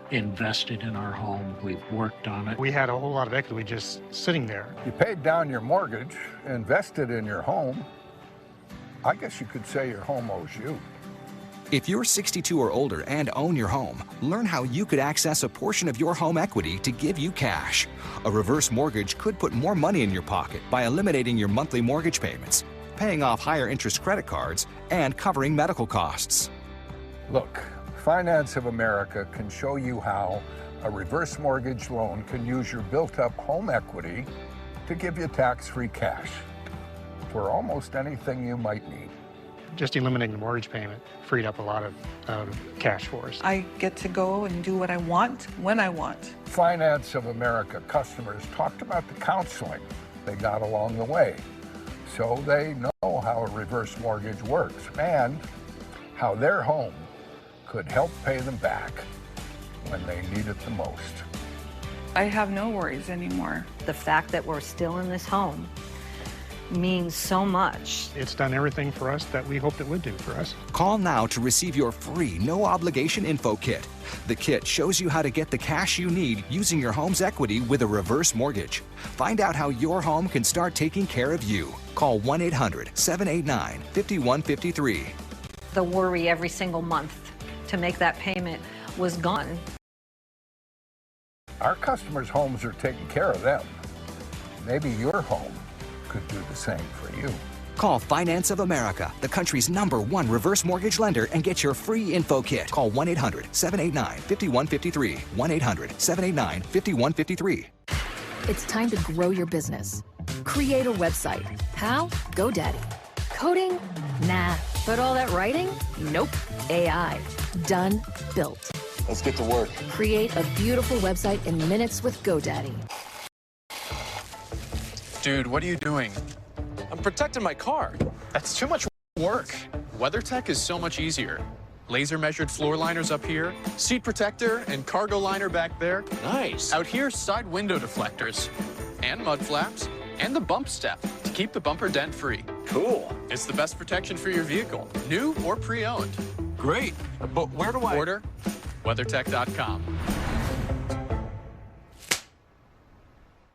invested in our home, we've worked on it. We had a whole lot of equity just sitting there. You paid down your mortgage, invested in your home. I guess you could say your home owes you. If you're 62 or older and own your home, learn how you could access a portion of your home equity to give you cash. A reverse mortgage could put more money in your pocket by eliminating your monthly mortgage payments, paying off higher interest credit cards, and covering medical costs. Look, Finance of America can show you how a reverse mortgage loan can use your built-up home equity to give you tax-free cash for almost anything you might need. Just eliminating the mortgage payment freed up a lot of cash for us. I get to go and do what I want, when I want. Finance of America customers talked about the counseling they got along the way, so they know how a reverse mortgage works and how their home could help pay them back when they need it the most. I have no worries anymore. The fact that we're still in this home means so much. It's done everything for us that we hoped it would do for us. Call now to receive your free, no-obligation info kit. The kit shows you how to get the cash you need using your home's equity with a reverse mortgage. Find out how your home can start taking care of you. Call 1-800-789-5153. The worry every single month to make that payment was gone. Our customers' homes are taking care of them. Maybe your home could do the same for you. Call Finance of America, the country's #1 reverse mortgage lender, and get your free info kit. Call 1-800-789-5153. 1-800-789-5153. It's time to grow your business. Create a website. How? GoDaddy. Coding? Nah. But all that writing? Nope. AI. Done. Built. Let's get to work. Create a beautiful website in minutes with GoDaddy. Dude, what are you doing? I'm protecting my car. That's too much work. WeatherTech is so much easier. Laser measured floor liners up here, seat protector and cargo liner back there. Nice. Out here, side window deflectors and mud flaps and the bump step to keep the bumper dent free. Cool. It's the best protection for your vehicle, new or pre-owned. Great. But where do I order? WeatherTech.com.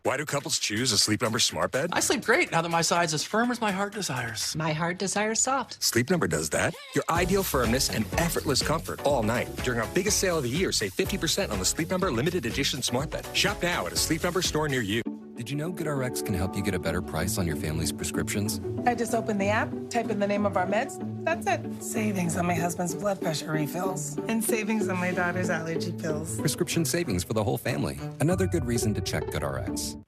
Why do couples choose a Sleep Number smart bed? I sleep great now that my side's as firm as my heart desires. My heart desires soft. Sleep Number does that. Your ideal firmness and effortless comfort all night. During our biggest sale of the year, save 50% on the Sleep Number limited edition smart bed. Shop now at a Sleep Number store near you. Did you know GoodRx can help you get a better price on your family's prescriptions? I just open the app, type in the name of our meds. That's it. Savings on my husband's blood pressure refills and savings on my daughter's allergy pills. Prescription savings for the whole family. Another good reason to check GoodRx.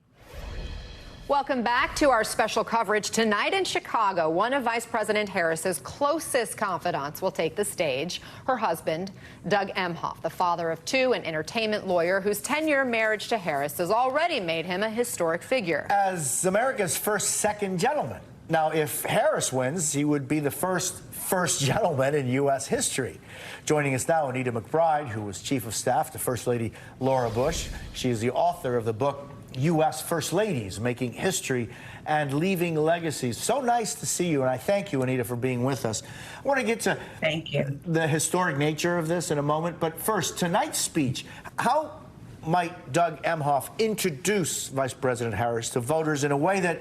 Welcome back to our special coverage tonight in Chicago. One of Vice President Harris's closest confidants will take the stage. Her husband, Doug Emhoff, the father of two, an entertainment lawyer whose 10-year marriage to Harris has already made him a historic figure. As America's first second gentleman. Now, if Harris wins, he would be the first gentleman in U.S. history. Joining us now, Anita McBride, who was Chief of Staff to First Lady Laura Bush. She is the author of the book, U.S. First Ladies, Making History and Leaving Legacies. So nice to see you, and I thank you, Anita, for being with us. I want to get to the historic nature of this in a moment, but first, tonight's speech, how might Doug Emhoff introduce Vice President Harris to voters in a way that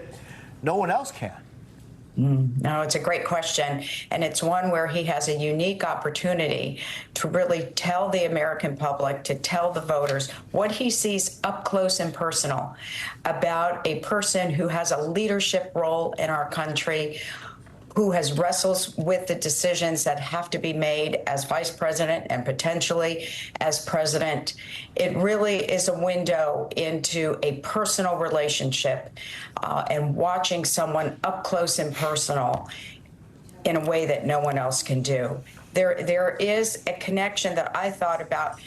no one else can? No, it's a great question, and it's one where he has a unique opportunity to really tell the American public, to tell the voters what he sees up close and personal about a person who has a leadership role in our country, who has wrestled with the decisions that have to be made as vice president and potentially as president. It really is a window into a personal relationship and watching someone up close and personal in a way that no one else can do. There is a connection that I thought about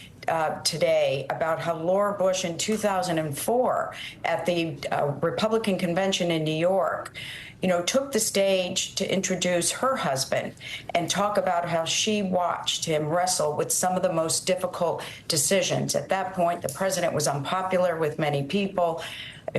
today about how Laura Bush in 2004 at the Republican convention in New York, took the stage to introduce her husband and talk about how she watched him wrestle with some of the most difficult decisions. At that point, the president was unpopular with many people,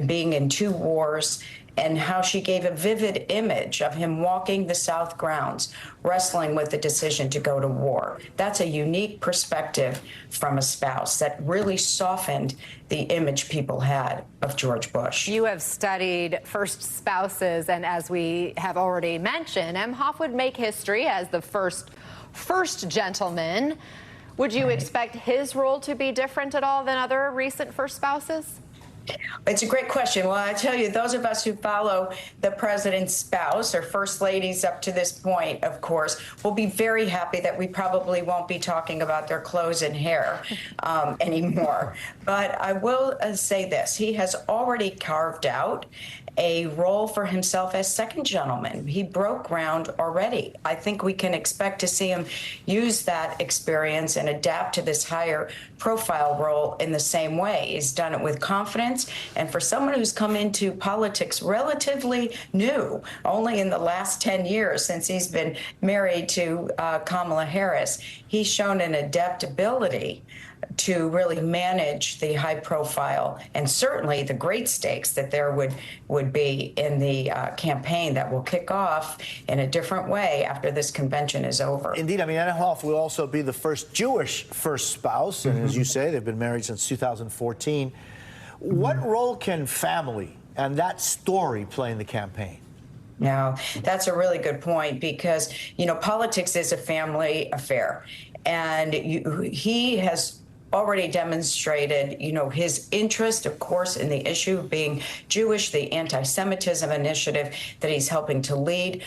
being in two wars, and how she gave a vivid image of him walking the South grounds, wrestling with the decision to go to war. That's a unique perspective from a spouse that really softened the image people had of George Bush. You have studied first spouses, and as we have already mentioned, Emhoff would make history as the first gentleman. Would you expect his role to be different at all than other recent first spouses? It's a great question. Well, I tell you, those of us who follow the president's spouse or first ladies up to this point, of course, will be very happy that we probably won't be talking about their clothes and hair anymore. But I will say this. He has already carved out a role for himself as second gentleman. He broke ground already. I think we can expect to see him use that experience and adapt to this higher profile role in the same way. He's done it with confidence. And for someone who's come into politics relatively new, only in the last 10 years since he's been married to Kamala Harris, he's shown an adaptability to really manage the high profile and certainly the great stakes that there would be in the campaign that will kick off in a different way after this convention is over. Indeed. I mean, Emhoff will also be the first Jewish first spouse. And as you say, they've been married since 2014. What role can family and that story play in the campaign? No, that's a really good point because, politics is a family affair. And he has already demonstrated, his interest, of course, in the issue being Jewish, the anti-Semitism initiative that he's helping to lead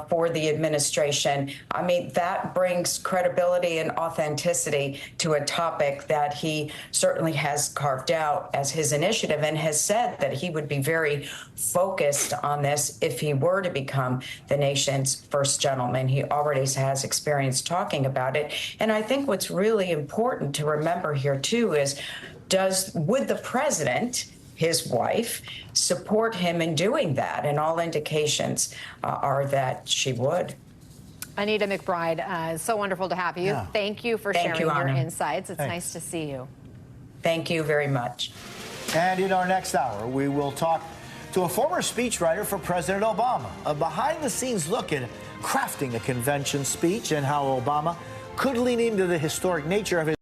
for the administration. I mean, that brings credibility and authenticity to a topic that he certainly has carved out as his initiative and has said that he would be very focused on this if he were to become the nation's first gentleman. He already has experience talking about it. And I think what's really important to remember here, too, is would the president, his wife, support him in doing that? And all indications are that she would. Anita McBride, so wonderful to have you. Yeah. Thank you for sharing your insights. It's nice to see you. Thank you very much. And in our next hour, we will talk to a former speechwriter for President Obama, a behind-the-scenes look at crafting a convention speech and how Obama could lean into the historic nature of his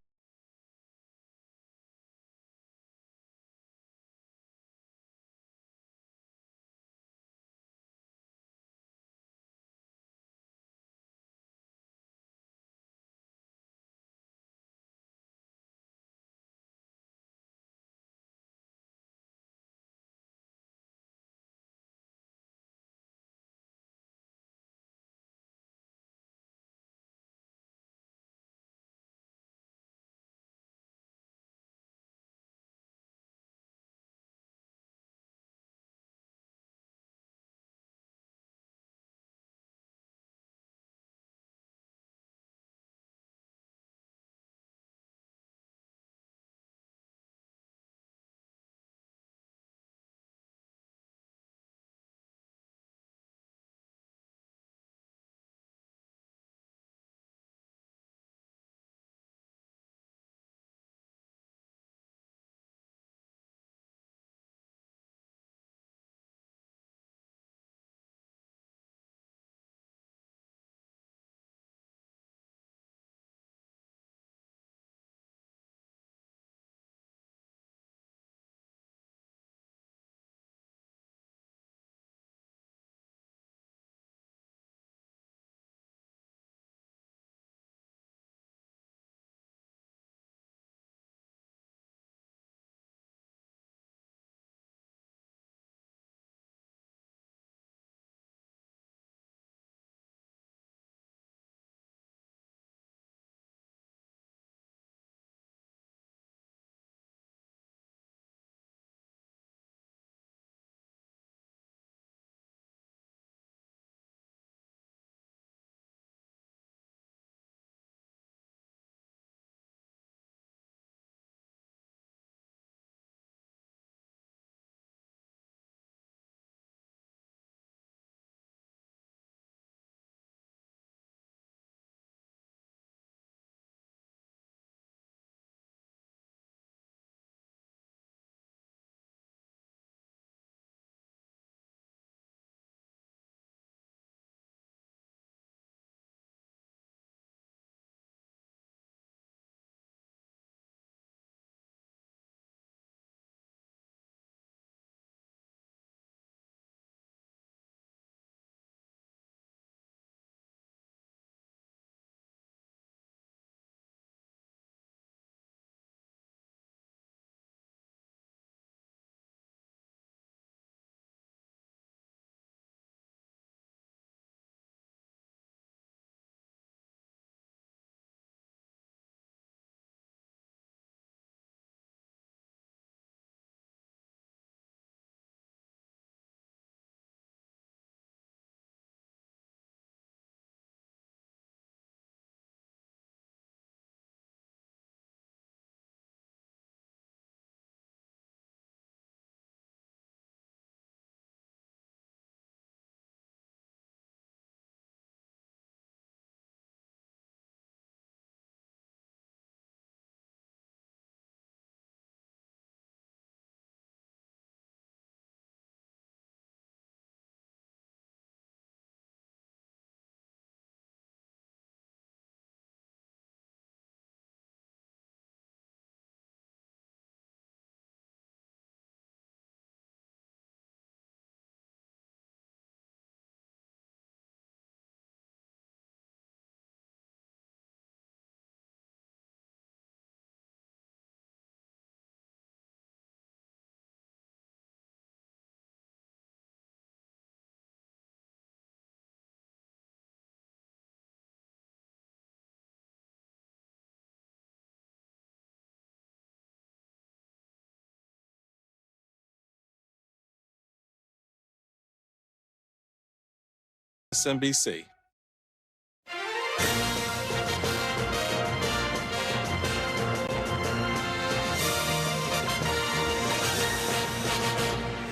MSNBC.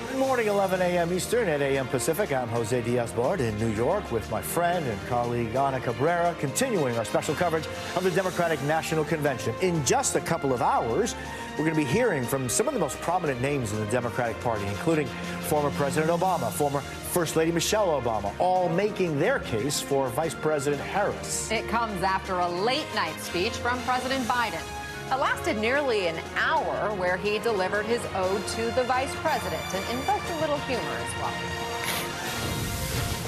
Good morning, 11 a.m. Eastern, 8 a.m. Pacific. I'm Jose Diaz-Balart in New York with my friend and colleague Ana Cabrera, continuing our special coverage of the Democratic National Convention. In just a couple of hours, we're going to be hearing from some of the most prominent names in the Democratic Party, including former President Obama, former First Lady Michelle Obama, all making their case for Vice President Harris. It comes after a late-night speech from President Biden. It lasted nearly an hour, where he delivered his ode to the vice president and invoked a little humor as well.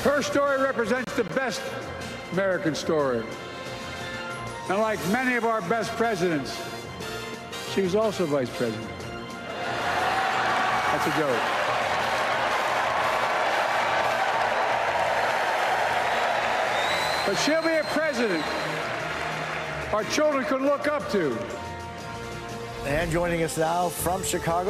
Her story represents the best American story. And like many of our best presidents, she was also vice president. That's a joke. But she'll be a president our children could look up to. And joining us now from Chicago,